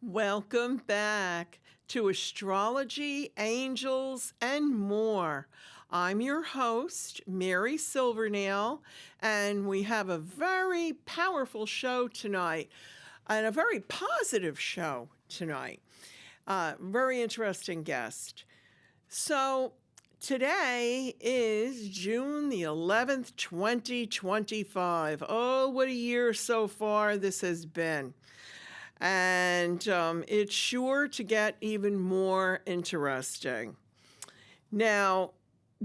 Welcome back to Astrology, Angels, and More. I'm your host, Mary Silvernail, and we have a very powerful show tonight and a very positive show tonight. Very interesting guest. So, today is June the 11th, 2025. Oh, what a year so far this has been. And it's sure to get even more interesting. Now,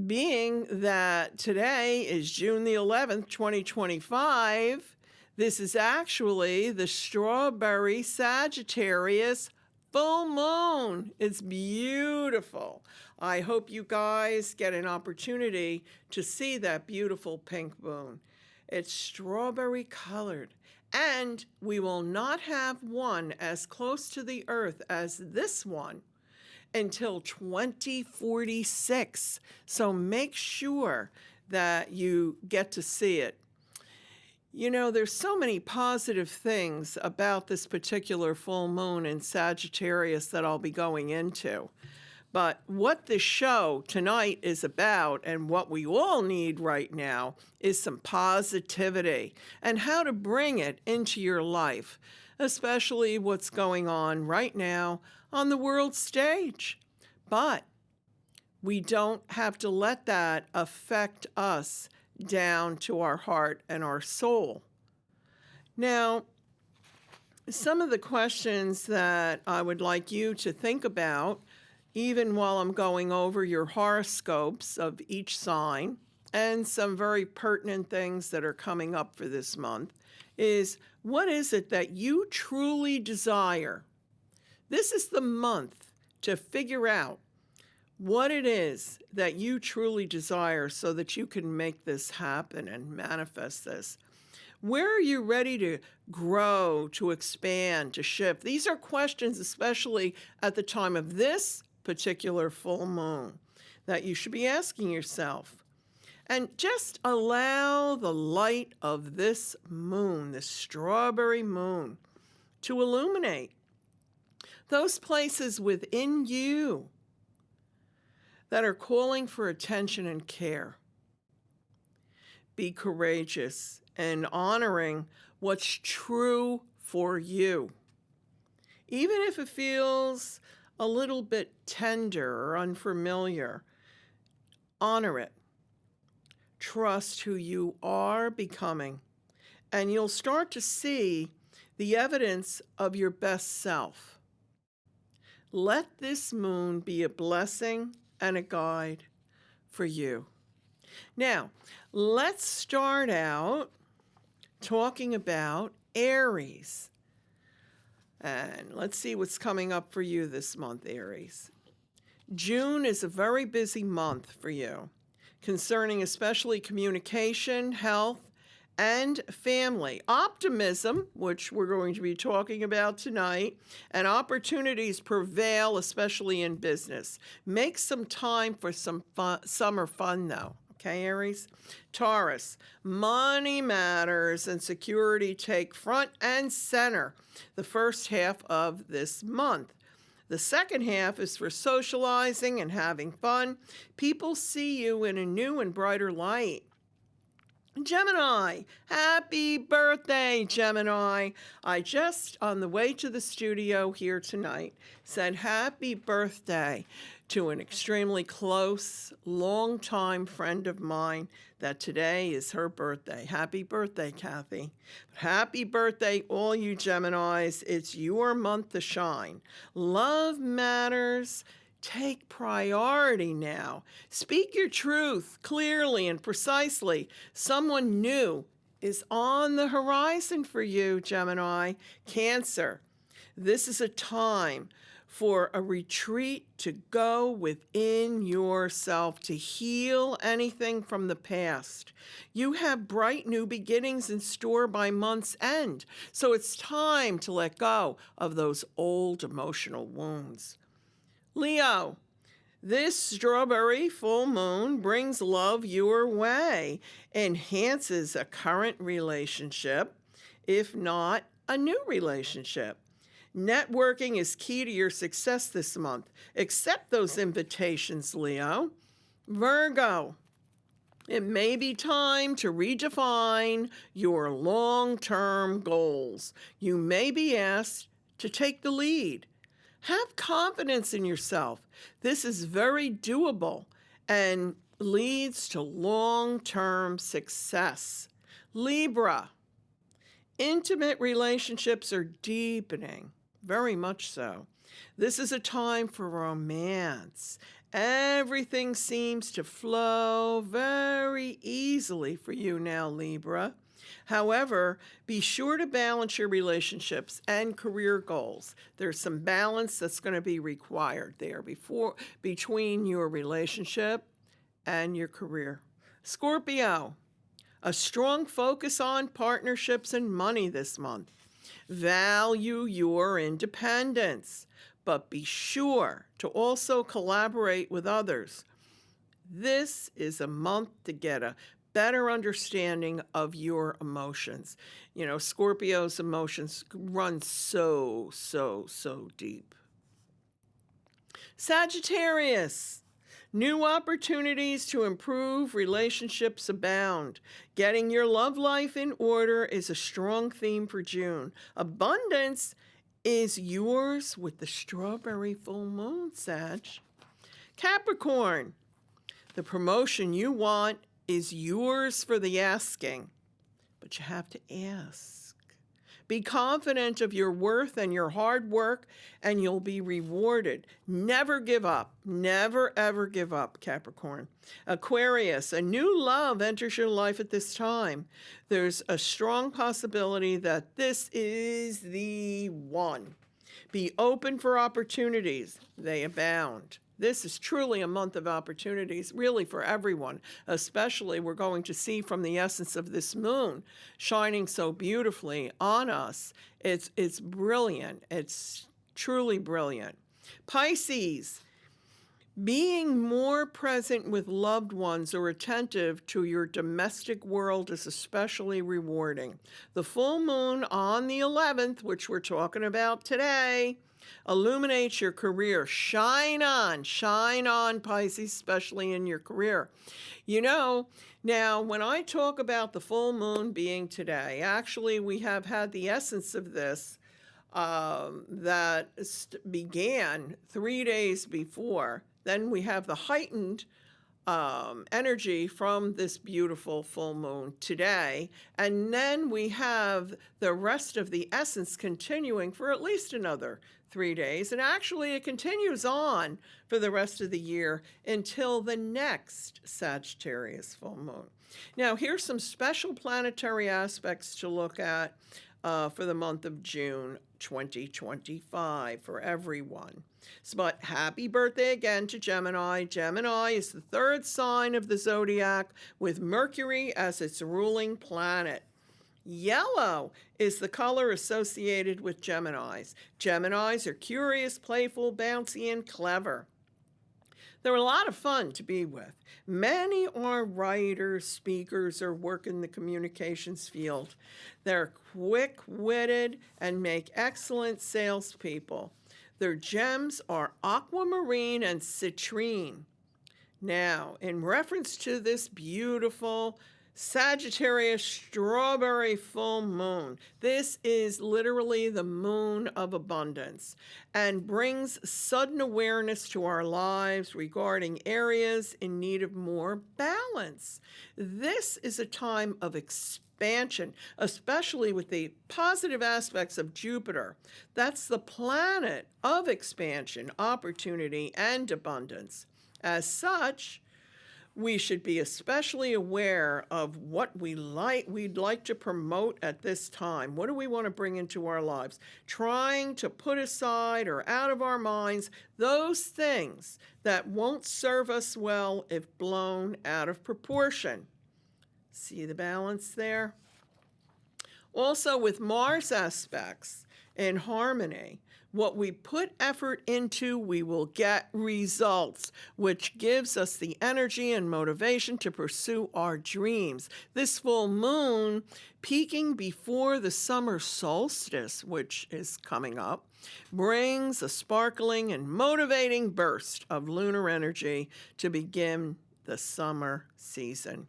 being that today is June the 11th, 2025, this is actually the Strawberry Sagittarius full moon. It's beautiful. I hope you guys get an opportunity to see that beautiful pink moon. It's strawberry colored. And we will not have one as close to the Earth as this one until 2046. So make sure that you get to see it. You know, there's so many positive things about this particular full moon in Sagittarius that I'll be going into. But what the show tonight is about and what we all need right now is some positivity and how to bring it into your life, especially what's going on right now on the world stage. But we don't have to let that affect us down to our heart and our soul. Now, some of the questions that I would like you to think about even while I'm going over your horoscopes of each sign and some very pertinent things that are coming up for this month, is what is it that you truly desire? This is the month to figure out what it is that you truly desire so that you can make this happen and manifest this. Where are you ready to grow, to expand, to shift? These are questions, especially at the time of this particular full moon, that you should be asking yourself. And just allow the light of this moon, this strawberry moon, to illuminate those places within you that are calling for attention and care. Be courageous and honoring what's true for you. Even if it feels a little bit tender or unfamiliar, honor it. Trust who you are becoming, and you'll start to see the evidence of your best self. Let this moon be a blessing and a guide for you. Now, let's start out talking about Aries. And let's see what's coming up for you this month, Aries. June is a very busy month for you, concerning especially communication, health, and family. Optimism, which we're going to be talking about tonight, and opportunities prevail, especially in business. Make some time for some summer fun, though. Okay, Aries? Taurus, money matters and security take front and center the first half of this month. The second half is for socializing and having fun. People see you in a new and brighter light. Gemini, happy birthday, Gemini. I just, on the way to the studio here tonight, said happy birthday to an extremely close, long-time friend of mine that today is her birthday. Happy birthday, Kathy. Happy birthday, all you Geminis. It's your month to shine. Love matters. Take priority now. Speak your truth clearly and precisely. Someone new is on the horizon for you, Gemini. Cancer, this is a time for a retreat to go within yourself, to heal anything from the past. You have bright new beginnings in store by month's end, so it's time to let go of those old emotional wounds. Leo, this strawberry full moon brings love your way, enhances a current relationship, if not a new relationship. Networking is key to your success this month. Accept those invitations, Leo. Virgo, it may be time to redefine your long-term goals. You may be asked to take the lead. Have confidence in yourself. This is very doable and leads to long-term success. Libra, intimate relationships are deepening, very much so. This is a time for romance. Everything seems to flow very easily for you now, Libra. However, be sure to balance your relationships and career goals. There's some balance that's going to be required there between your relationship and your career. Scorpio, a strong focus on partnerships and money this month. Value your independence, but be sure to also collaborate with others. This is a month to get a better understanding of your emotions. You know, Scorpio's emotions run so deep. Sagittarius, new opportunities to improve relationships abound. Getting your love life in order is a strong theme for June. Abundance is yours with the strawberry full moon, Sag. Capricorn, the promotion you want is yours for the asking, but you have to ask. Be confident of your worth and your hard work, and you'll be rewarded. Never give up. Never, ever give up, Capricorn. Aquarius, a new love enters your life at this time. There's a strong possibility that this is the one. Be open for opportunities. They abound. This is truly a month of opportunities, really for everyone. Especially we're going to see from the essence of this moon shining so beautifully on us. It's brilliant. It's truly brilliant. Pisces, being more present with loved ones or attentive to your domestic world is especially rewarding. The full moon on the 11th, which we're talking about today, illuminates your career. Shine on, Pisces, especially in your career. You know, now when I talk about the full moon being today, actually we have had the essence of this that began 3 days before. Then we have the heightened energy from this beautiful full moon today. And then we have the rest of the essence continuing for at least another 3 days. And actually it continues on for the rest of the year until the next Sagittarius full moon. Now here's some special planetary aspects to look at for the month of June 2025 for everyone. But happy birthday again to Gemini. Gemini is the third sign of the zodiac with Mercury as its ruling planet. Yellow is the color associated with Geminis. Geminis are curious, playful, bouncy, and clever. They're a lot of fun to be with. Many are writers, speakers, or work in the communications field. They're quick-witted and make excellent salespeople. Their gems are aquamarine and citrine. Now, in reference to this beautiful Sagittarius strawberry full moon, this is literally the moon of abundance and brings sudden awareness to our lives regarding areas in need of more balance. This is a time of expansion, especially with the positive aspects of Jupiter. That's the planet of expansion, opportunity, and abundance. As such, we should be especially aware of what we'd like to promote at this time. What do we want to bring into our lives? Trying to put aside or out of our minds those things that won't serve us well if blown out of proportion. See the balance there? Also with Mars aspects in harmony What we put effort into, we will get results, which gives us the energy and motivation to pursue our dreams. This full moon, peaking before the summer solstice, which is coming up, brings a sparkling and motivating burst of lunar energy to begin the summer season.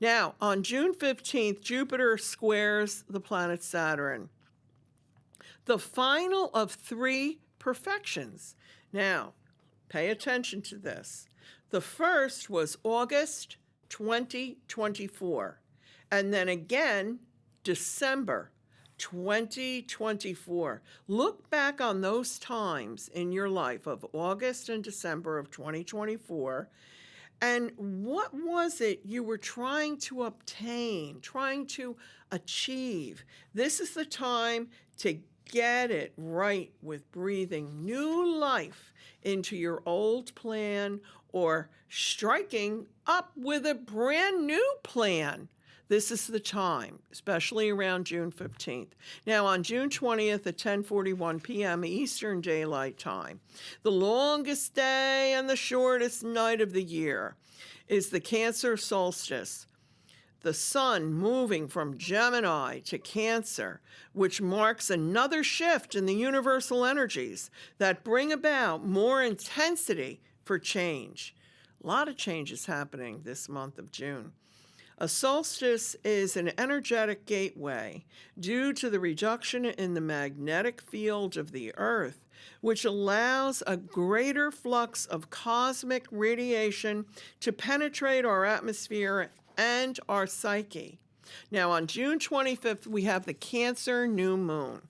Now, on June 15th, Jupiter squares the planet Saturn, the final of 3 perfections. Now, pay attention to this. The first was August 2024, and then again, December 2024. Look back on those times in your life of August and December of 2024, and what was it you were trying to obtain, trying to achieve? This is the time to get it right with breathing new life into your old plan or striking up with a brand new plan. This is the time, especially around June 15th. Now, on June 20th at 10:41 p.m. Eastern Daylight Time, the longest day and the shortest night of the year is the Cancer solstice. The sun moving from Gemini to Cancer, which marks another shift in the universal energies that bring about more intensity for change. A lot of changes happening this month of June. A solstice is an energetic gateway due to the reduction in the magnetic field of the Earth, which allows a greater flux of cosmic radiation to penetrate our atmosphere and our psyche. Now, on June 25th, we have the Cancer new moon.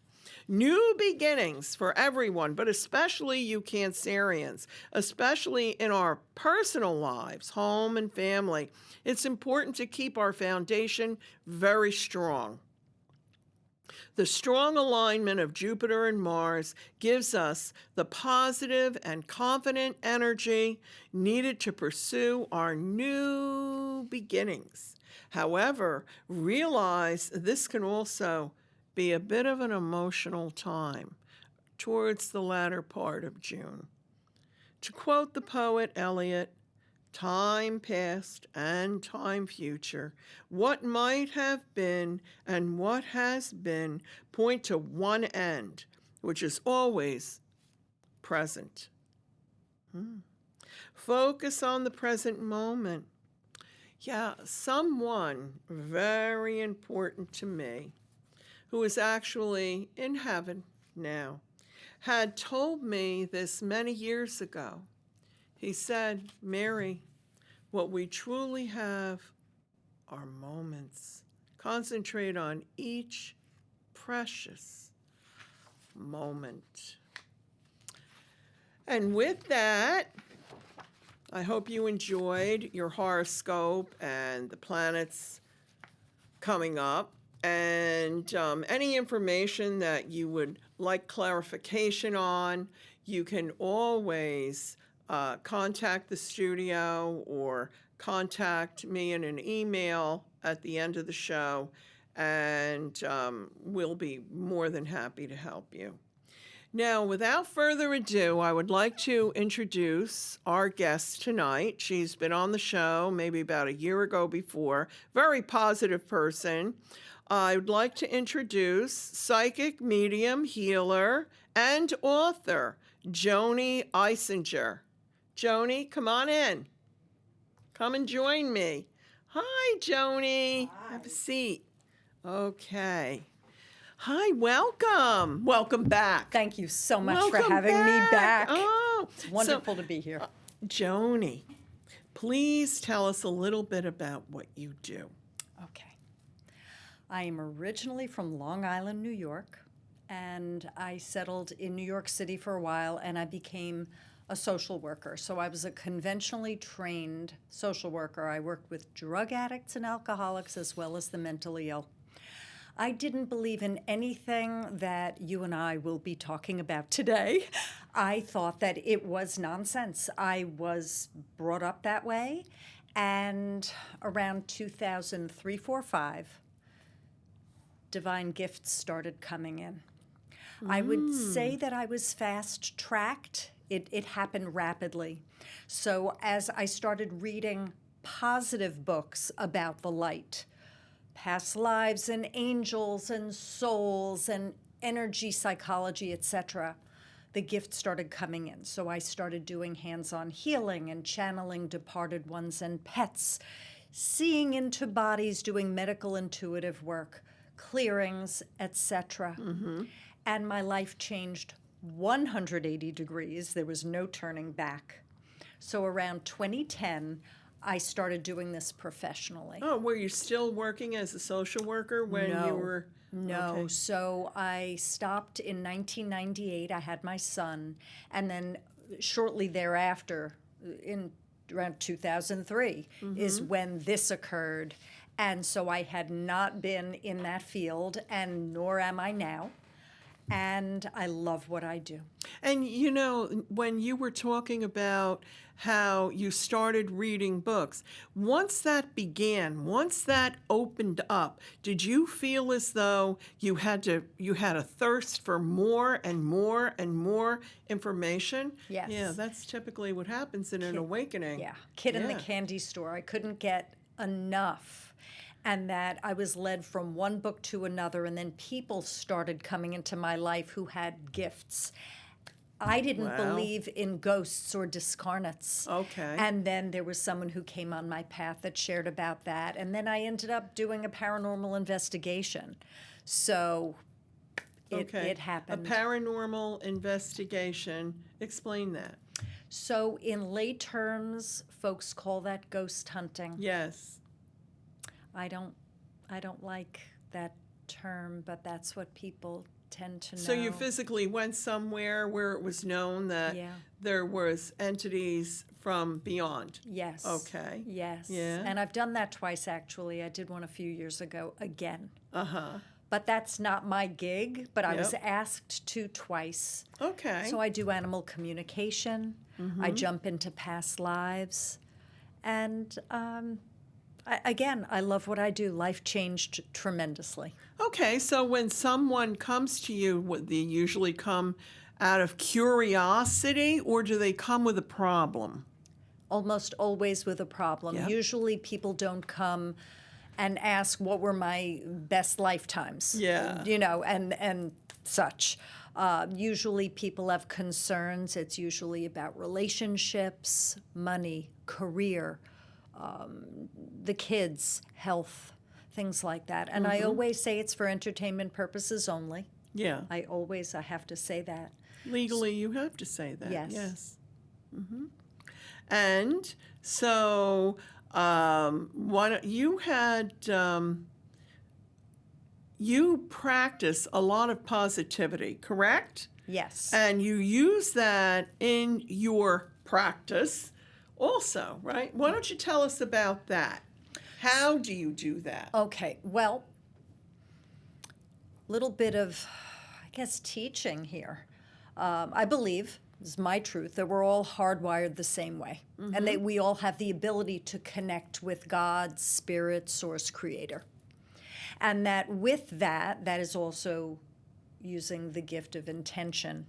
New beginnings for everyone, but especially you Cancerians, especially in our personal lives, home and family. It's important to keep our foundation very strong. The strong alignment of Jupiter and Mars gives us the positive and confident energy needed to pursue our new beginnings. However, realize this can also be a bit of an emotional time towards the latter part of June. To quote the poet Eliot, time past and time future, what might have been and what has been point to one end, which is always present. Focus on the present moment. Yeah, someone very important to me, who is actually in heaven now, had told me this many years ago. He said, Mary, what we truly have are moments. Concentrate on each precious moment. And with that, I hope you enjoyed your horoscope and the planets coming up. And any information that you would like clarification on, you can always contact the studio or contact me in an email at the end of the show, and we'll be more than happy to help you. Now, without further ado, I would like to introduce our guest tonight. She's been on the show maybe about a year ago before. Very positive person. I would like to introduce psychic, medium, healer, and author, Joanie Eisinger. Joanie, come on in. Come and join me. Hi, Joanie. Hi. Have a seat. Okay. Hi, welcome. Welcome back. Thank you so much for Welcome having me back. Oh, Wonderful to be here. Joanie, please tell us a little bit about what you do. Okay. I am originally from Long Island, New York, and I settled in New York City for a while, and I became a social worker. So I was a conventionally trained social worker. I worked with drug addicts and alcoholics as well as the mentally ill. I didn't believe in anything that you and I will be talking about today. I thought that it was nonsense. I was brought up that way, and around 2003, 4, 5, divine gifts started coming in. I would say that I was fast tracked. It happened rapidly. So as I started reading positive books about the light, past lives and angels and souls and energy psychology, etc., the gift started coming in. So I started doing hands-on healing and channeling departed ones and pets, seeing into bodies, doing medical intuitive work, clearings, etc. And my life changed 180 degrees. There was no turning back. So around 2010, I started doing this professionally. Oh, were you still working as a social worker when you were? No. Okay. So I stopped in 1998. I had my son. And then shortly thereafter, in around 2003, is when this occurred. And so I had not been in that field, and nor am I now. And I love what I do. And you know, when you were talking about how you started reading books, once that began, once that opened up, did you feel as though you had a thirst for more and more and more information? Yes. Yeah, that's typically what happens in an awakening. Yeah. Kid in the Yeah. candy store. I couldn't get enough. And that I was led from one book to another, and then people started coming into my life who had gifts. I didn't Wow. believe in ghosts or discarnates. Okay. And then there was someone who came on my path that shared about that. And then I ended up doing a paranormal investigation. So it happened. A paranormal investigation. Explain that. So in lay terms, folks call that ghost hunting. Yes. I don't like that term, but that's what people tend to know. So you physically went somewhere where it was known that Yeah. there was entities from beyond. Yes. Okay. Yes. Yeah. And I've done that twice, actually. I did one a few years ago again. Uh-huh. But that's not my gig, but I was Yep. asked to twice. Okay. So I do animal communication. I jump into past lives. And I love what I do. Life changed tremendously. Okay, so when someone comes to you, would they usually come out of curiosity or do they come with a problem? Almost always with a problem. Yep. Usually people don't come and ask what were my best lifetimes. Yeah. You know, and such. Usually people have concerns. It's usually about relationships, money, career, the kids, health, things like that. And I always say it's for entertainment purposes only. Yeah. I have to say that. Legally, you have to say that. Yes. Yes. And so, you practice a lot of positivity, correct? Yes. And you use that in your practice also, right? Why don't you tell us about that? How do you do that? Okay, well, little bit of, I guess, teaching here. I believe, this is my truth, that we're all hardwired the same way. And that we all have the ability to connect with God, Spirit, Source, Creator. And that with that, that is also using the gift of intention.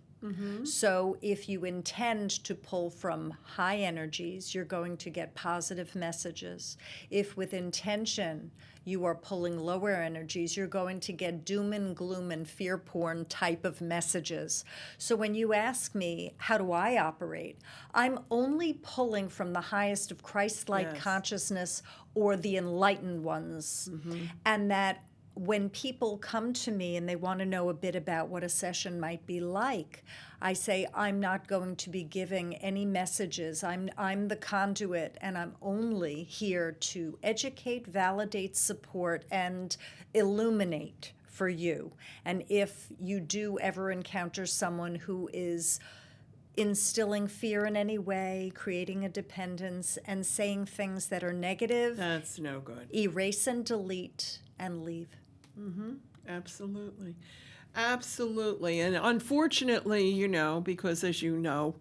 So if you intend to pull from high energies, you're going to get positive messages. If with intention you are pulling lower energies, you're going to get doom and gloom and fear porn type of messages. So when you ask me, how do I operate? I'm only pulling from the highest of Christ-like Yes. consciousness or the enlightened ones. And that when people come to me and they want to know a bit about what a session might be like, I say, I'm not going to be giving any messages. I'm the conduit, and I'm only here to educate, validate, support, and illuminate for you. And if you do ever encounter someone who is instilling fear in any way, creating a dependence, and saying things that are negative, That's no good. erase and delete and leave. Absolutely. Absolutely. And unfortunately, you know, because as you know,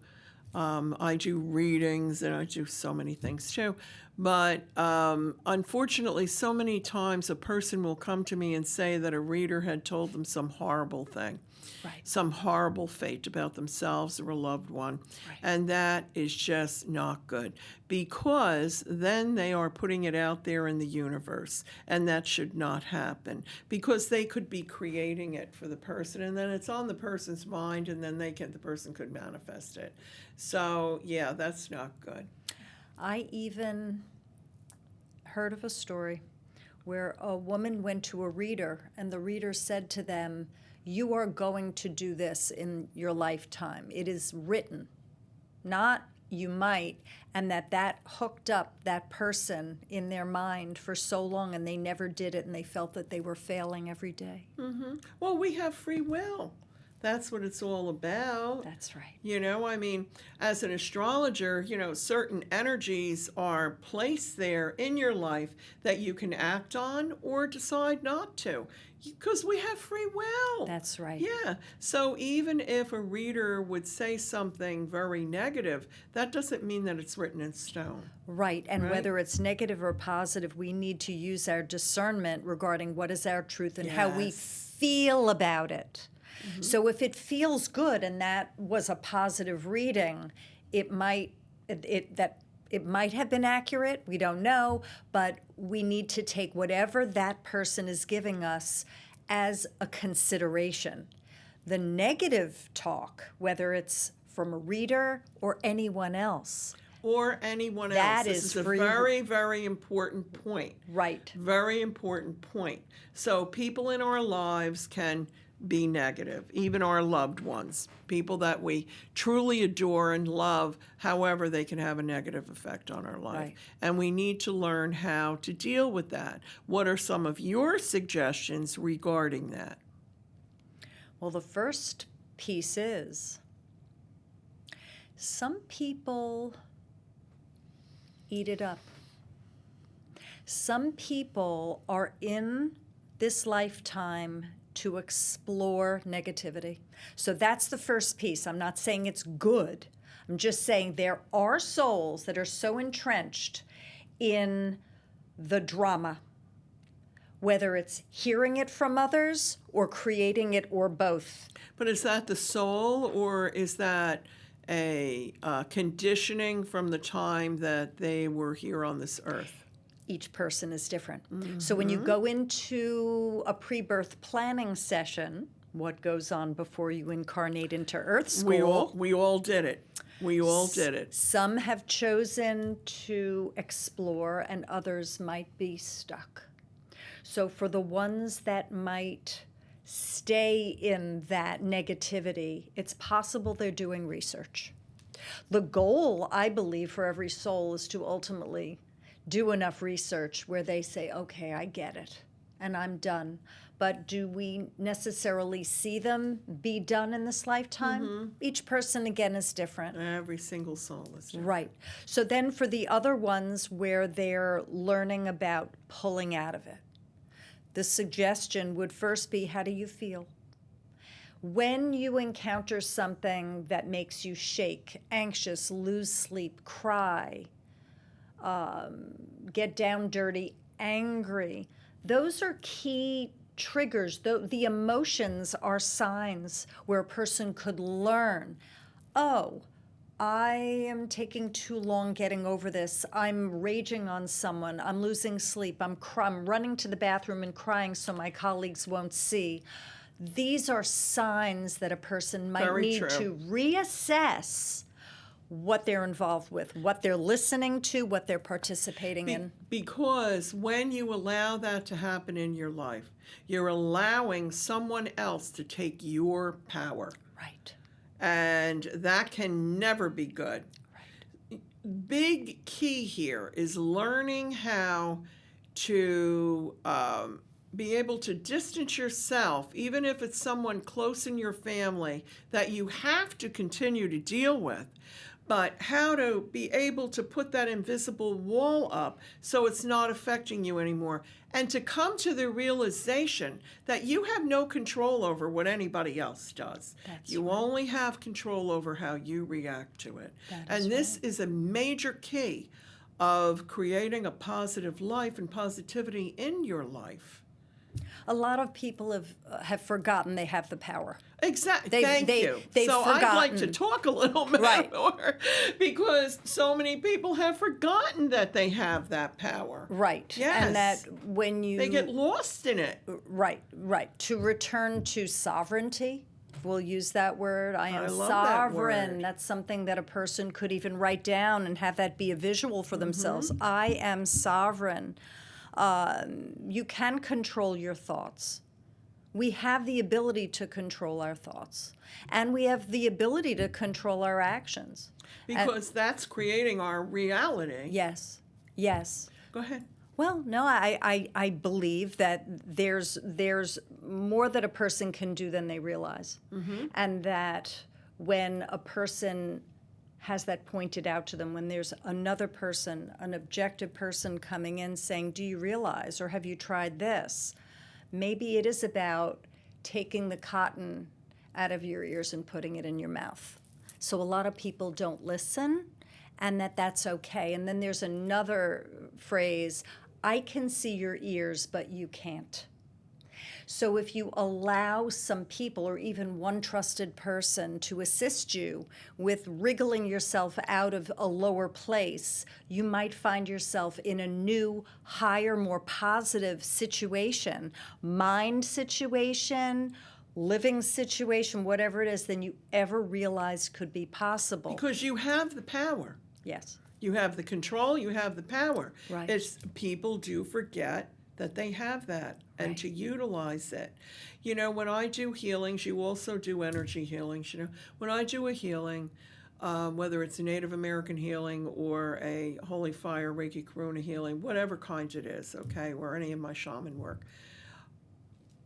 I do readings and I do so many things too. But unfortunately, so many times a person will come to me and say that a reader had told them some horrible thing, Right. some horrible fate about themselves or a loved one. Right. And that is just not good, because then they are putting it out there in the universe, and that should not happen, because they could be creating it for the person, and then it's on the person's mind, and then the person could manifest it. So yeah, that's not good. I even heard of a story where a woman went to a reader, and the reader said to them, "You are going to do this in your lifetime. It is written, not you might," and that hooked up that person in their mind for so long, and they never did it, and they felt that they were failing every day. Well, we have free will. That's what it's all about. That's right. I mean, as an astrologer, certain energies are placed there in your life that you can act on or decide not to, because we have free will. That's right. Yeah. So even if a reader would say something very negative, that doesn't mean that it's written in stone. Right, and Right. whether it's negative or positive, we need to use our discernment regarding what is our truth and how we Yes. feel about it. So if it feels good and that was a positive reading, it might have been accurate, we don't know, but we need to take whatever that person is giving us as a consideration. The negative talk, whether it's from a reader or anyone else, Or anyone else. That This is is a free- very, very important point. right. Very important point. So people in our lives can be negative, even our loved ones, people that we truly adore and love. However, they can have a negative effect on our life. Right. And we need to learn how to deal with that. What are some of your suggestions regarding that? Well, the first piece is some people eat it up. Some people are in this lifetime to explore negativity. So that's the first piece. I'm not saying it's good. I'm just saying there are souls that are so entrenched in the drama, whether it's hearing it from others or creating it or both. But is that the soul, or is that a conditioning from the time that they were here on this earth? Each person is different. So when you go into a pre-birth planning session, what goes on before you incarnate into Earth School? We all did it. We all did it. Some have chosen to explore, and others might be stuck. So for the ones that might stay in that negativity, it's possible they're doing research. The goal, I believe, for every soul is to ultimately do enough research where they say, okay, I get it, and I'm done. But do we necessarily see them be done in this lifetime? Each person, again, is different. Every single soul is different. Right. So then for the other ones where they're learning about pulling out of it, the suggestion would first be, how do you feel? When you encounter something that makes you shake, anxious, lose sleep, cry, get down dirty, angry, those are key triggers. The emotions are signs where a person could learn, oh, I am taking too long getting over this. I'm raging on someone. I'm losing sleep. I'm running to the bathroom and crying so my colleagues won't see. These are signs that a person might Very need true. to reassess what they're involved with, what they're listening to, what they're participating in. Because when you allow that to happen in your life, you're allowing someone else to take your power. Right. And that can never be good. Right. Big key here is learning how to be able to distance yourself, even if it's someone close in your family that you have to continue to deal with, but how to be able to put that invisible wall up so it's not affecting you anymore, and to come to the realization that you have no control over what anybody else does. That's You right. only have control over how you react to it. That is And this is a major key of creating a positive life and positivity in your life. A lot of people have forgotten they have the power. Exactly. Thank you. They've so forgotten. I'd like to talk a little bit Right. more because so many people have forgotten that they have that power. Right. Yes. And that when you... They get lost in it. Right. To return to sovereignty, we'll use that word. I am love that sovereign. word. That's something that a person could even write down and have that be a visual for themselves. I am sovereign. You can control your thoughts. We have the ability to control our thoughts, and we have the ability to control our actions. Because that's creating our reality. Yes. Go ahead. Well, no, I believe that there's more that a person can do than they realize, and that when a person has that pointed out to them, when there's another person, an objective person coming in saying, do you realize, or have you tried this? Maybe it is about taking the cotton out of your ears and putting it in your mouth. So a lot of people don't listen, and that's okay. And then there's another phrase, I can see your ears, but you can't. So if you allow some people or even one trusted person to assist you with wriggling yourself out of a lower place, you might find yourself in a new, higher, more positive situation, mind situation, living situation, whatever it is, than you ever realized could be possible. Because you have the power. Yes. You have the control, you have the power. Right. It's people do forget that they have that and to utilize it. You know, when I do healings, you also do energy healings. You know, when I do a healing, whether it's a Native American healing or a Holy Fire, Reiki Karuna healing, whatever kind it is, okay, or any of my shaman work,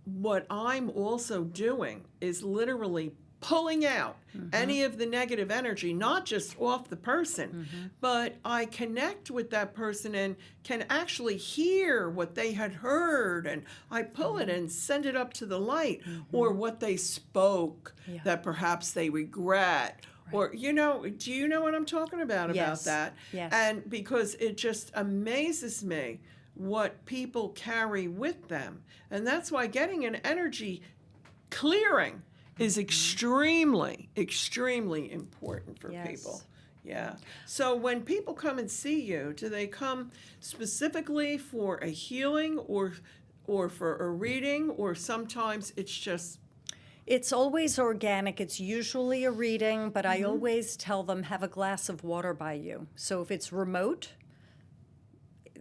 what I'm also doing is literally pulling out any of the negative energy, not just off the person, but I connect with that person and can actually hear what they had heard, and I pull it and send it up to the light, or what they spoke that perhaps they regret. Or, you know, do you know what I'm talking about that? Yes. And because it just amazes me what people carry with them. And that's why getting an energy clearing is extremely, extremely important for people. Yeah. So when people come and see you, do they come specifically for a healing or for a reading, or sometimes it's just... It's always organic. It's usually a reading, but I always tell them have a glass of water by you. So if it's remote,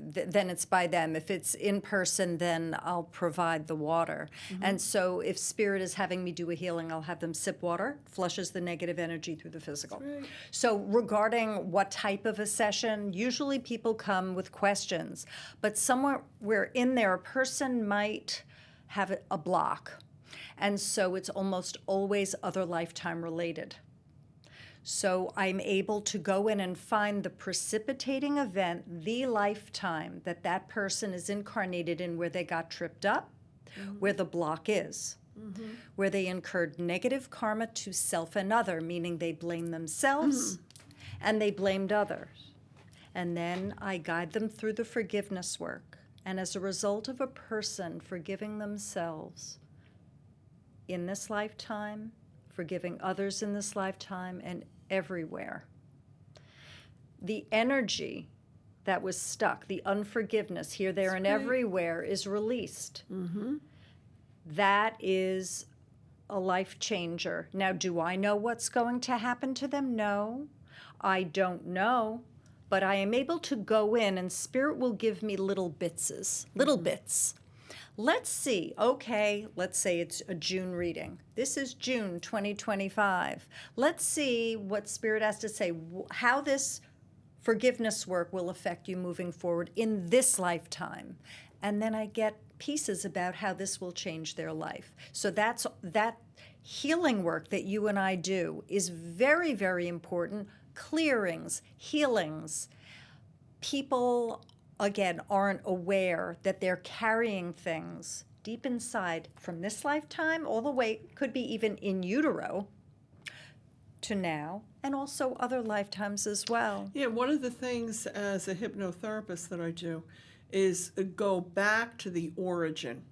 then it's by them. If it's in person, then I'll provide the water. And so if Spirit is having me do a healing, I'll have them sip water, flushes the negative energy through the physical. Right. So regarding what type of a session, usually people come with questions, but somewhere in there, a person might have a block. And so it's almost always other lifetime related. So I'm able to go in and find the precipitating event, the lifetime that that person is incarnated in, where they got tripped up, where the block is, where they incurred negative karma to self and other, meaning they blamed themselves and they blamed others. And then I guide them through the forgiveness work. And as a result of a person forgiving themselves in this lifetime, forgiving others in this lifetime, and everywhere, the energy that was stuck, the unforgiveness here, there, and everywhere, is released. That is a life changer. Now, do I know what's going to happen to them? No, I don't know. But I am able to go in, and Spirit will give me little bits. Let's see, okay, let's say it's a June reading. This is June 2025. Let's see what Spirit has to say, how this forgiveness work will affect you moving forward in this lifetime. And then I get pieces about how this will change their life. So that healing work that you and I do is very, very important. Clearings, healings. People, again, aren't aware that they're carrying things deep inside from this lifetime all the way, could be even in utero, to now, and also other lifetimes as well. Yeah, one of the things as a hypnotherapist that I do is go back to the origin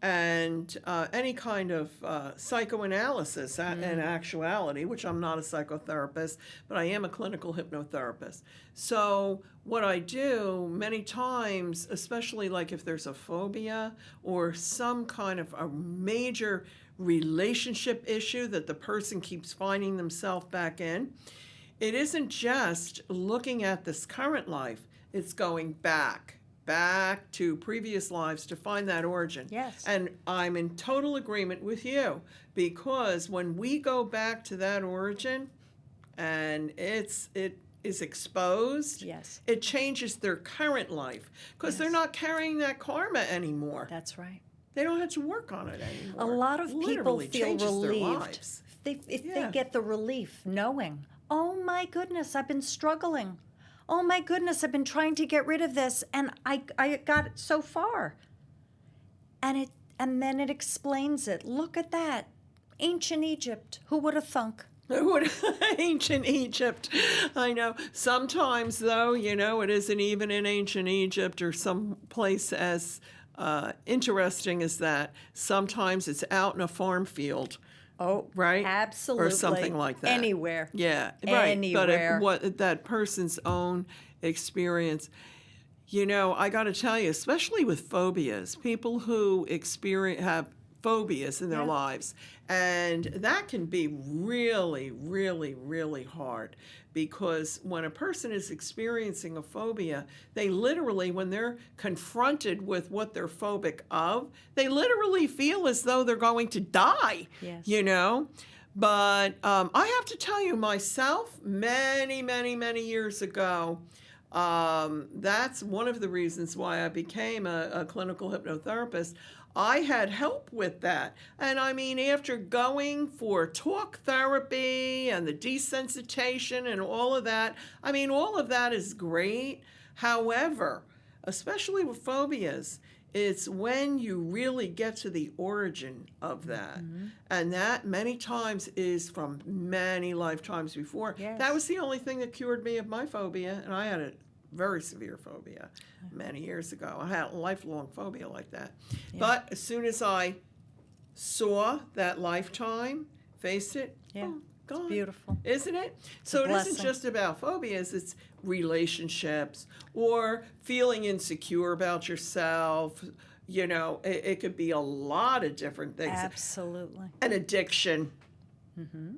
and any kind of psychoanalysis in actuality, which I'm not a psychotherapist, but I am a clinical hypnotherapist. So what I do many times, especially like if there's a phobia or some kind of a major relationship issue that the person keeps finding themselves back in, it isn't just looking at this current life, it's going back to previous lives to find that origin. Yes. And I'm in total agreement with you, because when we go back to that origin and it is exposed, Yes. it changes their current life, because they're not carrying that karma anymore. That's right. They don't have to work on it anymore. A lot of people Literally feel changes their relieved lives. if Yeah. they get the relief knowing, oh my goodness, I've been struggling. Oh my goodness, I've been trying to get rid of this, and I got it so far. And then it explains it. Look at that. Ancient Egypt. Who would have thunk? Ancient Egypt. I know. Sometimes, though, it isn't even in ancient Egypt or some place as interesting as that. Sometimes it's out in a farm field. Oh, right? Absolutely. Or something like that. Anywhere. Yeah, right. Anywhere. But if that person's own experience, I got to tell you, especially with phobias, people who have phobias in their lives, and that can be really, really, really hard, because when a person is experiencing a phobia, they literally, when they're confronted with what they're phobic of, they literally feel as though they're going to die. Yes. But I have to tell you myself, many, many, many years ago, that's one of the reasons why I became a clinical hypnotherapist. I had help with that. And I mean, after going for talk therapy and the desensitization and all of that, I mean, all of that is great. However, especially with phobias, it's when you really get to the origin of that. Mm-hmm. And that many times is from many lifetimes before. Yes. That was the only thing that cured me of my phobia, and I had a very severe phobia many years ago. I had a lifelong phobia like that. Yeah. But as soon as I saw that lifetime, faced it, gone. It's beautiful. Isn't it? So it isn't just about phobias, it's relationships or feeling insecure about yourself. It could be a lot of different things. Absolutely. An addiction. Mm-hmm.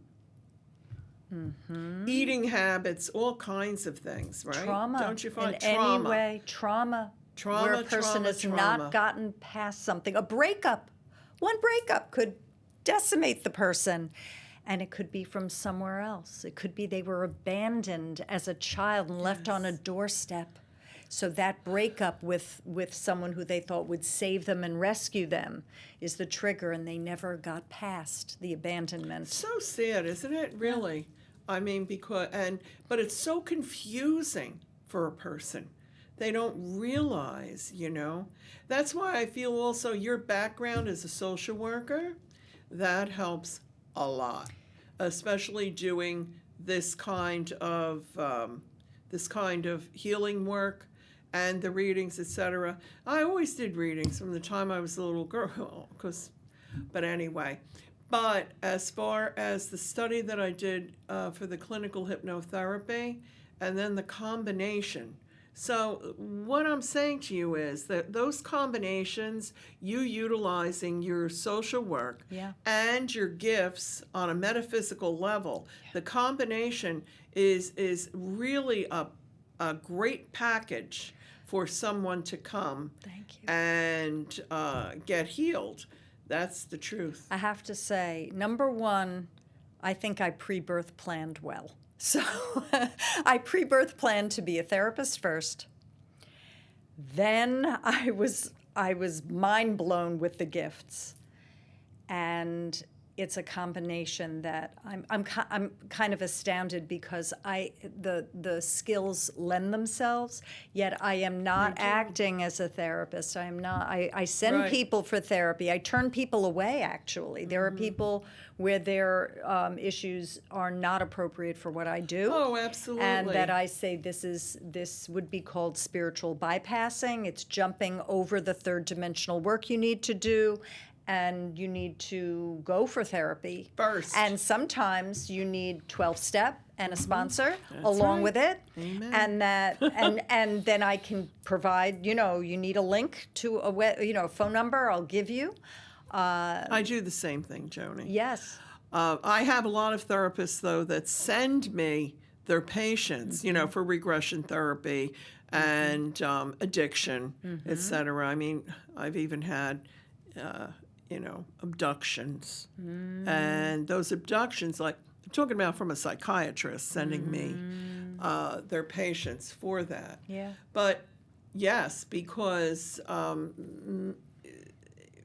Mm-hmm. Eating habits, all kinds of things, right? Trauma. Don't you find in trauma? any way, trauma where a person has not gotten past something. A breakup. One breakup could decimate the person. And it could be from somewhere else. It could be they were abandoned as a child and left on a doorstep. So that breakup with someone who they thought would save them and rescue them is the trigger, and they never got past the abandonment. So sad, isn't it? Really. Yeah. I mean, but it's so confusing for a person. They don't realize, That's why I feel also your background as a social worker, that helps a lot, especially doing this kind of healing work and the readings, etc. I always did readings from the time I was a little girl, but anyway. But as far as the study that I did for the clinical hypnotherapy, and then the combination. So what I'm saying to you is that those combinations, you utilizing your social work and your gifts on a metaphysical level, the combination is really a great package for someone to come and get healed. That's the truth. I have to say, number one, I think I pre-birth planned well. So I pre-birth planned to be a therapist first. Then I was mind blown with the gifts. And it's a combination that I'm kind of astounded because the skills lend themselves, yet I am not acting as a therapist. I am not. I send Right. people for therapy. I turn people away. Actually, there are people where their issues are not appropriate for what I do. Oh, absolutely. And that I say this would be called spiritual bypassing. It's jumping over the third dimensional work you need to do, and you need to go for therapy First. And sometimes you need 12-step and a sponsor along right. with it. Amen. And that and then I can provide. You need a link to a phone number. I'll give you. I do the same thing, Joanie. Yes. I have a lot of therapists, though, that send me their patients, for regression therapy and addiction, et cetera. I mean, I've even had, abductions. And those abductions, like, I'm talking about from a psychiatrist sending me their patients for that. Yeah. But yes, because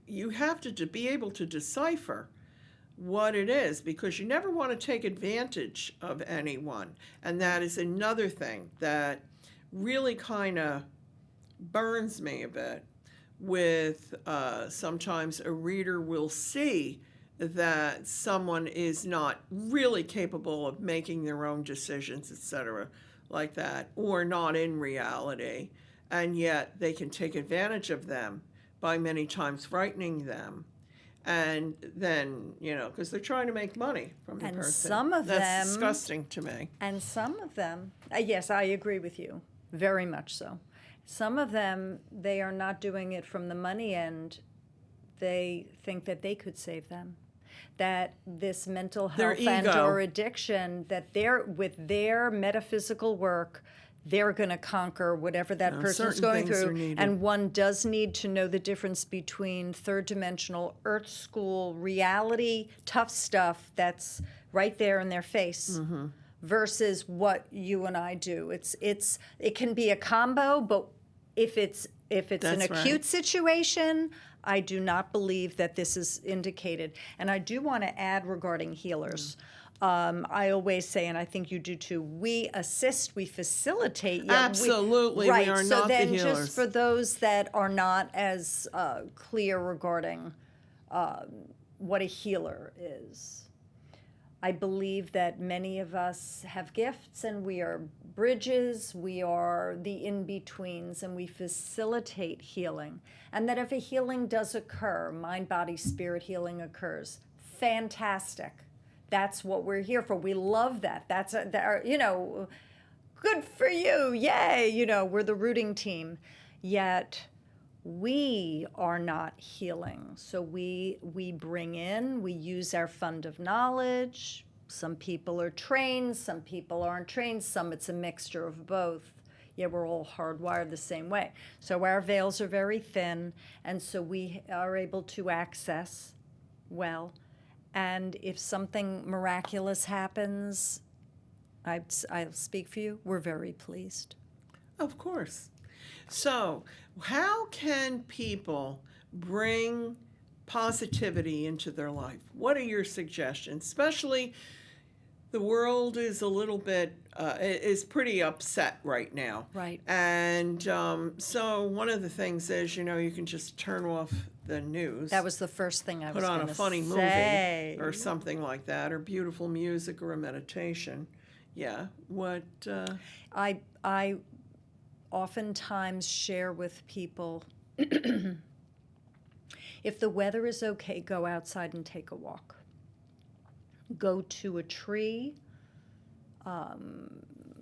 you have to be able to decipher what it is, because you never want to take advantage of anyone. And that is another thing that really kind of burns me a bit with sometimes a reader will see that someone is not really capable of making their own decisions, etc., like that, or not in reality, and yet they can take advantage of them by many times frightening them. And then, because they're trying to make money from the And person. some of That's them- disgusting to me. And some of them, yes, I agree with you, very much so. Some of them, they are not doing it from the money end. They think that they could save them. That this mental Their health and ego. or addiction, that with their metaphysical work, they're going to conquer whatever that person is certain going things are through. needed. And one does need to know the difference between third dimensional, earth school, reality, tough stuff that's right there in their face, versus what you and I do. It can be a combo, but if it's an That's acute right. situation, I do not believe that this is indicated. And I do want to add regarding healers. I always say, and I think you do too, we assist, we facilitate. Absolutely, we right. are so not the then healers. just for those that are not as clear regarding what a healer is, I believe that many of us have gifts and we are bridges, we are the in-betweens, and we facilitate healing. And that if a healing does occur, mind, body, spirit healing occurs, fantastic. That's what we're here for. We love that. Good for you. Yay. We're the rooting team. Yet we are not healing. So we bring in, we use our fund of knowledge. Some people are trained, some people aren't trained, some it's a mixture of both. Yeah, we're all hardwired the same way. So our veils are very thin, and so we are able to access well. And if something miraculous happens, I'll speak for you, we're very pleased. Of course. So, how can people bring positivity into their life? What are your suggestions? Especially, the world is a little bit, is pretty upset right now. Right. And so one of the things is, you can just turn off the news. That was the first thing I was Put going on to a funny say. movie or something like that, or beautiful music or a meditation. Yeah. What? I oftentimes share with people, if the weather is okay, go outside and take a walk. Go to a tree,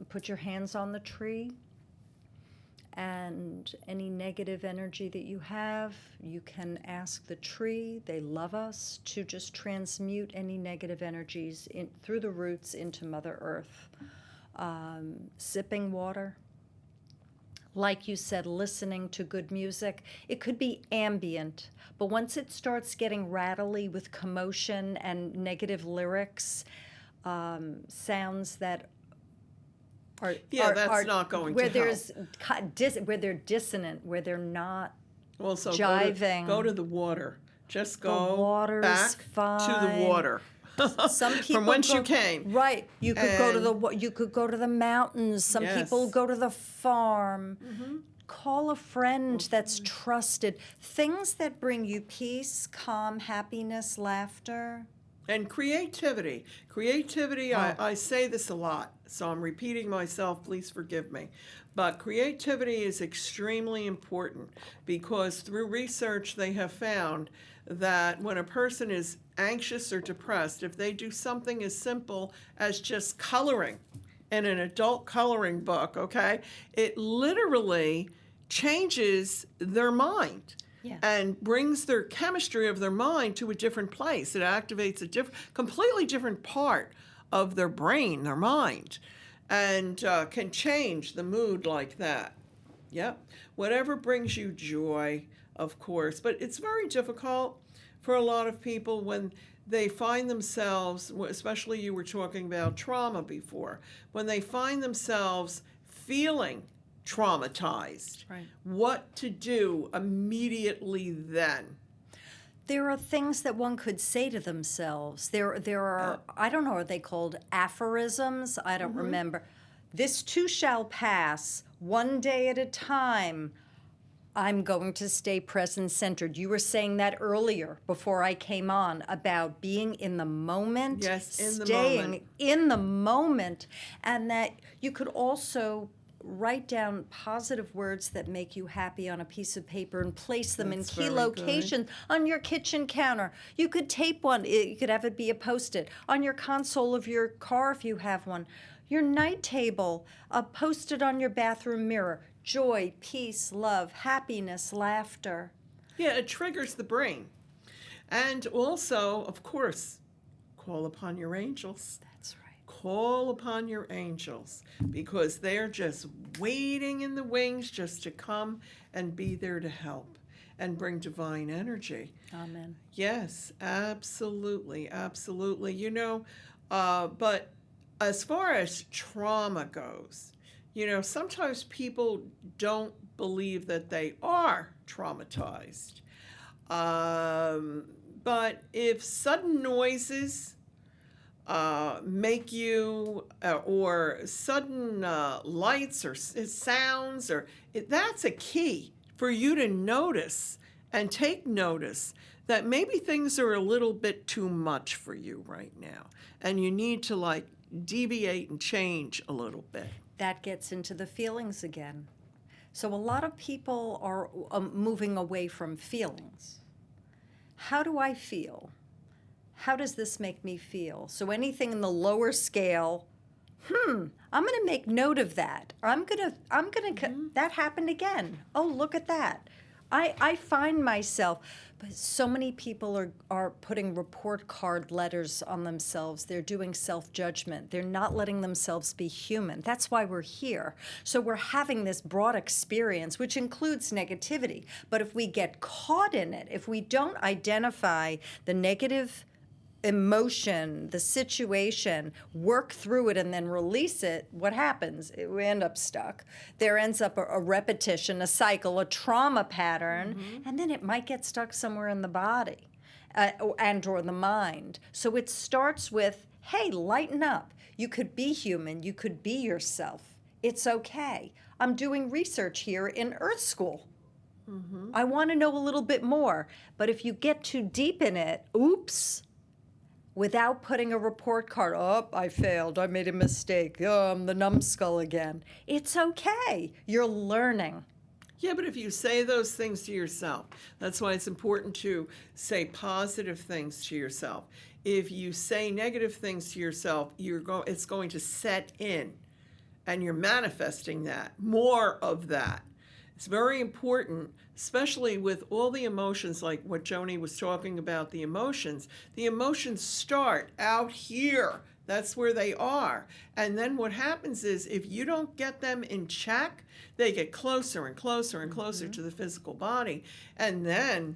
put your hands on the tree, and any negative energy that you have, you can ask the tree, they love us, to just transmute any negative energies through the roots into Mother Earth. Sipping water. Like you said, listening to good music. It could be ambient, but once it starts getting rattly with commotion and negative lyrics, sounds that are that's not going where to help. Where they're dissonant, where they're not Well, so jiving. go to the water. Just The go water is back to fine. the water. Some people From whence go, you came. Right. You could go to And you could go to the mountains. Some people yes. go to the farm. Call a friend that's Okay. trusted. Things that bring you peace, calm, happiness, laughter. And creativity. Creativity, Oh, I say this a lot, so I'm repeating myself, please forgive me. But creativity is extremely important because through research they have found that when a person is anxious or depressed, if they do something as simple as just coloring in an adult coloring book, okay, it literally changes their mind yes. and brings their chemistry of their mind to a different place. It activates a completely different part of their brain, their mind, and can change the mood like that. Yep. Whatever brings you joy, of course. But it's very difficult for a lot of people when they find themselves, especially you were talking about trauma before, when they find themselves feeling traumatized, Right. what to do immediately then. There are things that one could say to themselves. There are, I don't know, are they called aphorisms? I don't remember. This too shall pass, one day at a time. I'm going to stay present-centered. You were saying that earlier before I came on about being in the moment, Yes, in the staying moment. in the moment, and that you could also write down positive words that make you happy on a piece of paper and place them That's in key very locations on your kitchen counter. You could tape one. You could have it be a Post-it on your console of your car if you have one. Your night table, posted on your bathroom mirror. Joy, peace, love, happiness, laughter. Yeah, it triggers the brain. And also, of course, call upon your angels. That's right. Call upon your angels because they're just waiting in the wings just to come and be there to help and bring divine energy. Amen. Yes, absolutely, absolutely. But as far as trauma goes, sometimes people don't believe that they are traumatized. Um, but if sudden noises make you, or sudden lights or sounds, that's a key for you to notice and take notice that maybe things are a little bit too much for you right now, and you need to like deviate and change a little bit. That gets into the feelings again. So a lot of people are moving away from feelings. How do I feel? How does this make me feel? So anything in the lower scale, I'm going to make note of that. That happened again. Oh, look at that. I find myself, but so many people are putting report card letters on themselves. They're doing self-judgment. They're not letting themselves be human. That's why we're here. So we're having this broad experience, which includes negativity. But if we get caught in it, if we don't identify the negative emotion, the situation, work through it, and then release it, what happens? We end up stuck. There ends up a repetition, a cycle, a trauma pattern, and then it might get stuck somewhere in the body and or the mind. So it starts with, hey, lighten up. You could be human. You could be yourself. It's okay. I'm doing research here in Earth School. I want to know a little bit more. But if you get too deep in it, oops, without putting a report card, oh, I failed, I made a mistake, oh, I'm the numbskull again. It's okay. You're learning. Yeah, but if you say those things to yourself, that's why it's important to say positive things to yourself. If you say negative things to yourself, it's going to set in, and you're manifesting that, more of that. It's very important, especially with all the emotions, like what Joanie was talking about, the emotions. The emotions start out here. That's where they are. And then what happens is if you don't get them in check, they get closer and closer and closer to the physical body. And then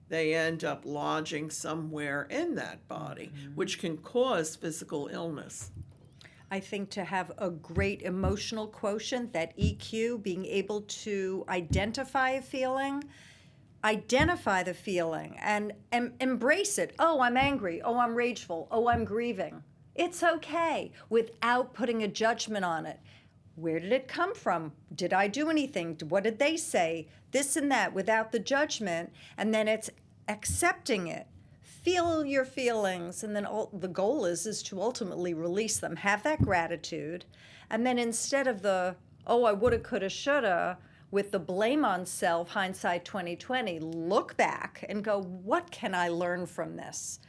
they end up lodging somewhere in that body, which can cause physical illness. I think to have a great emotional quotient, that EQ, being able to identify a feeling, identify the feeling and embrace it. Oh, I'm angry. Oh, I'm rageful. Oh, I'm grieving. It's okay, without putting a judgment on it. Where did it come from? Did I do anything? What did they say? This and that, without the judgment. And then it's accepting it. Feel your feelings, and then the goal is to ultimately release them. Have that gratitude, and then instead of the, oh, I woulda, coulda, shoulda, with the blame on self, hindsight 2020, look back and go, what can I learn from this?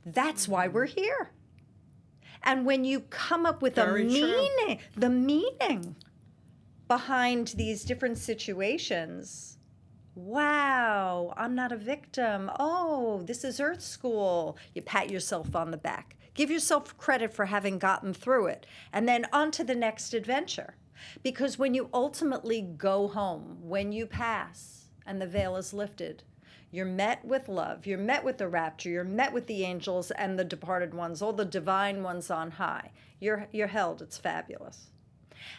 That's why we're here. And when you come up with Very true. the meaning behind these different situations, wow, I'm not a victim. Oh, this is Earth School. You pat yourself on the back. Give yourself credit for having gotten through it. And then on to the next adventure. Because when you ultimately go home, when you pass and the veil is lifted, you're met with love, you're met with the rapture, you're met with the angels and the departed ones, all the divine ones on high. You're held, it's fabulous.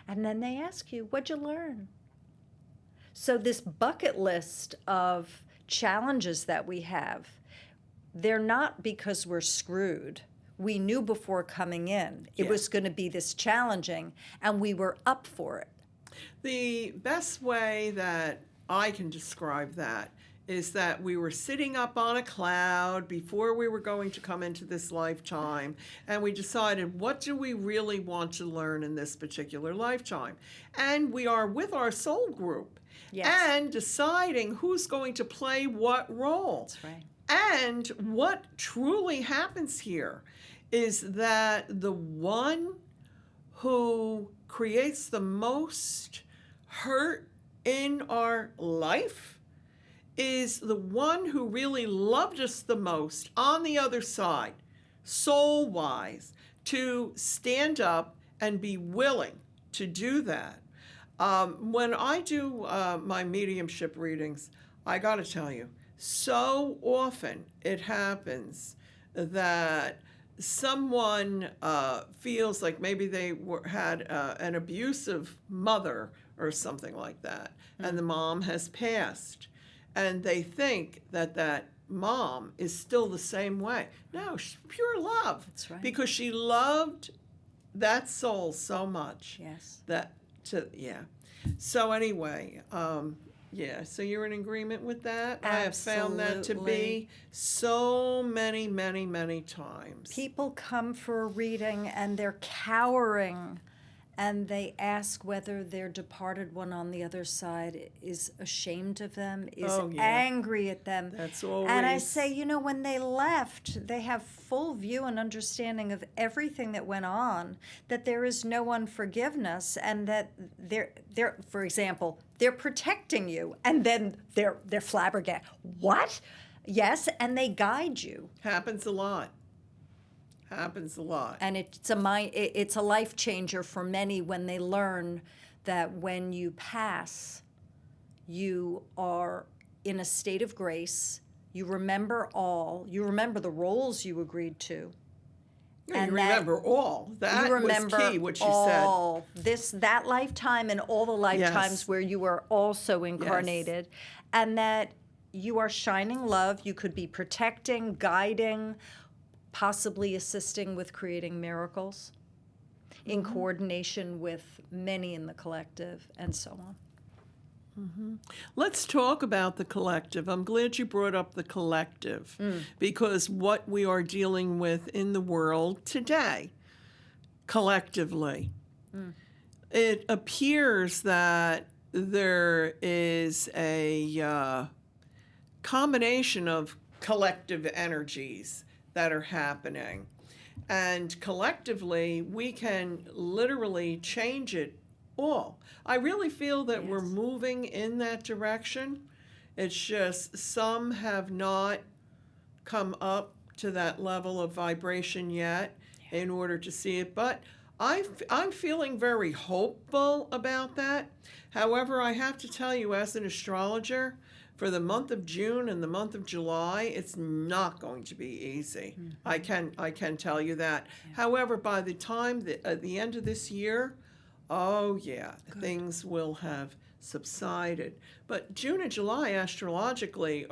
And then they ask you, what'd you learn? So this bucket list of challenges that we have, they're not because we're screwed. We knew before coming in it was going to be this challenging, and we were up for it. The best way that I can describe that is that we were sitting up on a cloud before we were going to come into this lifetime, and we decided, what do we really want to learn in this particular lifetime? And we are with our soul group. Yes. And deciding who's going to play what role. That's right. And what truly happens here is that the one who creates the most hurt in our life is the one who really loved us the most on the other side, soul-wise, to stand up and be willing to do that. When I do my mediumship readings, I got to tell you, so often it happens that someone feels like maybe they had an abusive mother or something like that, and the mom has passed, and they think that that mom is still the same way. No, she's pure love. That's right. Because she loved that soul so much. Yes. So anyway, so you're in agreement with that? Absolutely. I have found that to be so many, many, many times. People come for a reading and they're cowering, and they ask whether their departed one on the other side is ashamed of them, is angry at them. That's always. And I say, when they left, they have full view and understanding of everything that went on, that there is no unforgiveness, and that they're for example, they're protecting you, and then they're flabbergasted. What? Yes, and they guide you. Happens a lot. And it's a life changer for many when they learn that when you pass, you are in a state of grace. You remember the roles you agreed to. Yeah, you remember all. That was key, what you all, said. That lifetime and all the lifetimes where you were also incarnated. Yes. And that you are shining love. You could be protecting, guiding, possibly assisting with creating miracles in coordination with many in the collective, and so on. Mm-hmm. Let's talk about the collective. I'm glad you brought up the collective, because what we are dealing with in the world today, collectively, it appears that there is a combination of collective energies that are happening. And collectively, we can literally change it all. I really feel that we're moving in that direction. It's just some have not come up to that level of vibration yet in order to see it. But I'm feeling very hopeful about that. However, I have to tell you, as an astrologer, for the month of June and the month of July, it's not going to be easy. Mm-hmm. I can tell you that. Yeah. However, by the time at the end of this year, things will have subsided. But June and July astrologically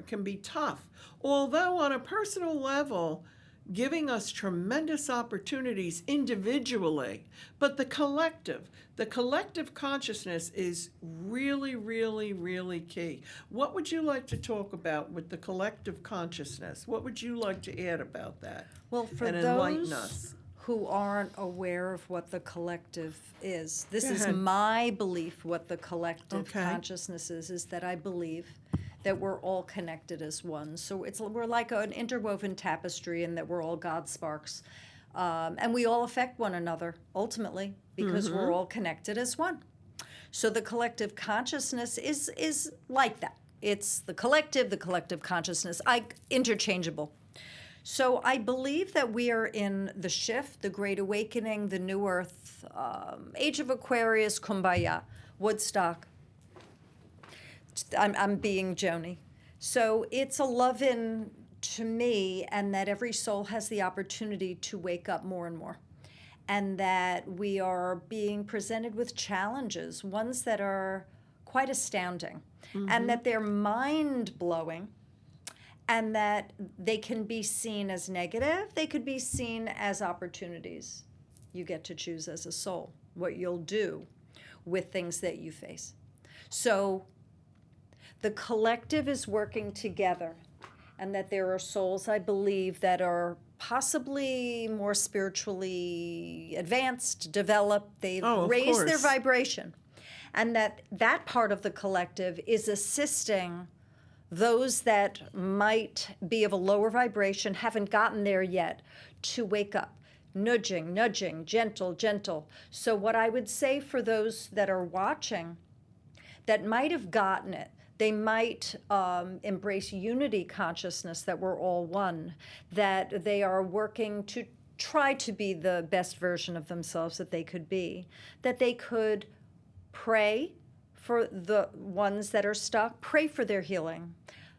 can be tough, although on a personal level, giving us tremendous opportunities individually. But the collective consciousness is really, really, really key. What would you like to talk about with the collective consciousness? What would you like to add about that? Well, for and enlighten those us? who aren't aware of what the collective is, this Go is ahead. my belief what the collective Okay. consciousness is that I believe that we're all connected as one. So we're like an interwoven tapestry, and that we're all God sparks. And we all affect one another, ultimately, because we're all connected as one. So the collective consciousness is like that. It's the collective consciousness, interchangeable. So I believe that we are in the shift, the Great Awakening, the New Earth, Age of Aquarius, Kumbaya, Woodstock. I'm being Joanie. So it's a love-in to me, and that every soul has the opportunity to wake up more and more. And that we are being presented with challenges, ones that are quite astounding, and that they're mind-blowing, and that they can be seen as negative, they could be seen as opportunities. You get to choose as a soul what you'll do with things that you face. So the collective is working together, and that there are souls, I believe, that are possibly more spiritually advanced, developed, they've Of raised their course. vibration, and that part of the collective is assisting those that might be of a lower vibration, haven't gotten there yet, to wake up. Nudging, gentle. So what I would say for those that are watching that might have gotten it, they might embrace unity consciousness, that we're all one, that they are working to try to be the best version of themselves that they could be, that they could pray for the ones that are stuck, pray for their healing,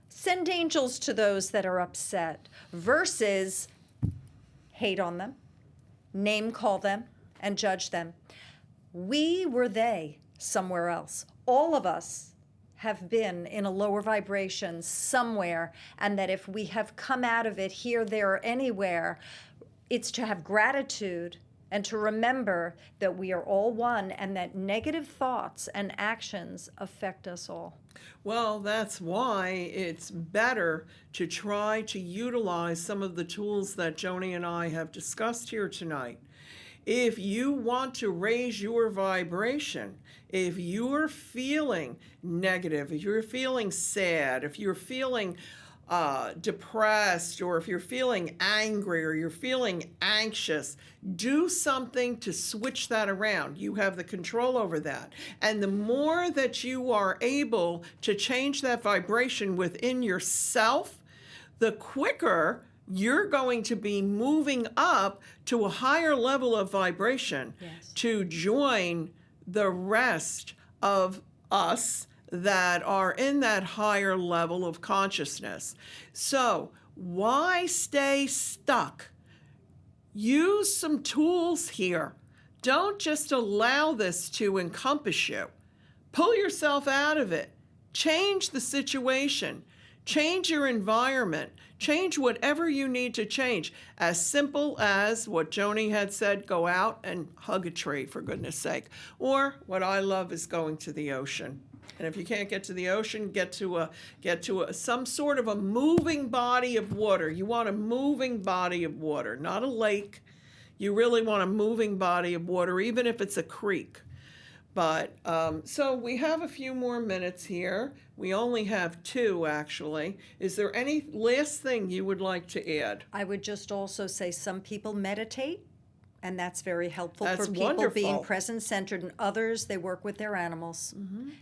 send angels to those that are upset, versus hate on them, name call them, and judge them. We were they somewhere else. All of us have been in a lower vibration somewhere, and that if we have come out of it here, there, or anywhere, it's to have gratitude and to remember that we are all one, and that negative thoughts and actions affect us all. Well, that's why it's better to try to utilize some of the tools that Joanie and I have discussed here tonight. If you want to raise your vibration, if you're feeling negative, if you're feeling sad, if you're feeling depressed, or if you're feeling angry, or you're feeling anxious, do something to switch that around. You have the control over that. And the more that you are able to change that vibration within yourself, the quicker you're going to be moving up to a higher level of vibration. Yes. To join the rest of us that are in that higher level of consciousness. So why stay stuck? Use some tools here. Don't just allow this to encompass you. Pull yourself out of it. Change the situation. Change your environment. Change whatever you need to change. As simple as what Joanie had said, go out and hug a tree, for goodness sake. Or what I love is going to the ocean. And if you can't get to the ocean, get to some sort of a moving body of water. You want a moving body of water, not a lake. You really want a moving body of water, even if it's a creek. But so we have a few more minutes here. We only have 2, actually. Is there any last thing you would like to add? I would just also say some people meditate, and that's very helpful That's for people wonderful. being present-centered, and others, they work with their animals,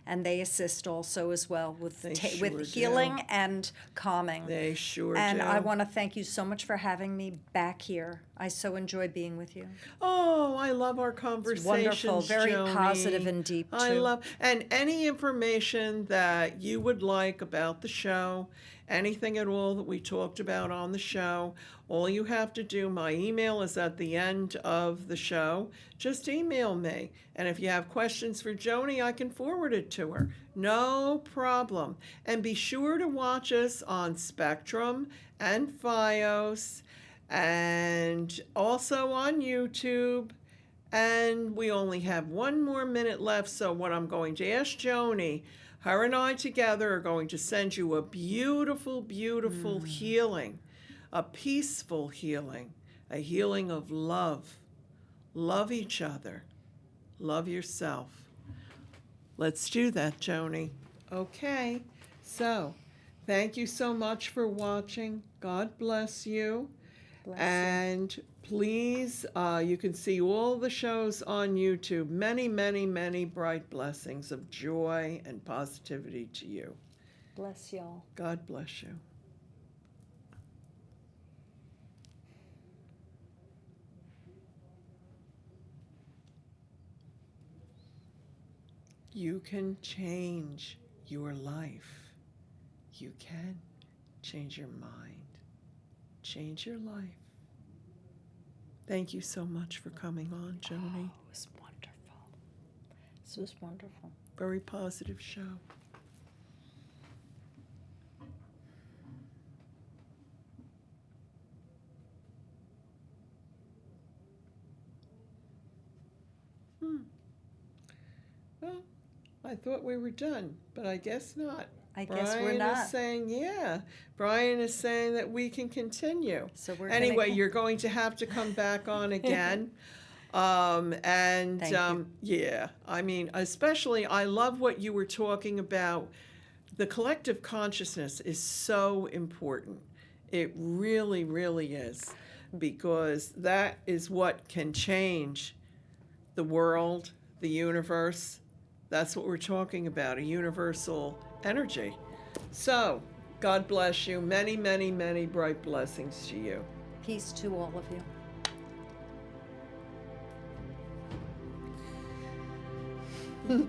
and they assist also as well with They sure do. with healing and calming. They sure And do. I want to thank you so much for having me back here. I so enjoy being with you. Oh, I love our conversations, Wonderful, very Joanie. positive and deep, I too. love, and any information that you would like about the show, anything at all that we talked about on the show, all you have to do, my email is at the end of the show. Just email me. And if you have questions for Joanie, I can forward it to her. No problem. And be sure to watch us on Spectrum and Fios and also on YouTube. And we only have 1 more minute left, so what I'm going to ask Joanie, her and I together are going to send you a beautiful, beautiful healing, a peaceful healing, a healing of love. Love each other. Love yourself. Let's do that, Joanie. Okay, so thank you so much for watching. God bless you. Bless you. And please, you can see all the shows on YouTube. Many, many, many bright blessings of joy and positivity to you. Bless y'all. God bless you. You can change your life. You can change your mind. Change your life. Thank you so much for coming on, Joanie. It was wonderful. This was wonderful. Very positive show. Well, I thought we were done, but I guess not. I guess we're Brian not. is saying, yeah. Brian is saying that we can continue. So we're Anyway, you're going to have to come back on again. Thank you. Yeah, I mean, especially, I love what you were talking about. The collective consciousness is so important. It really, really is, because that is what can change the world, the universe. That's what we're talking about, a universal energy. So, God bless you. Many, many, many bright blessings to you. Peace to all of you.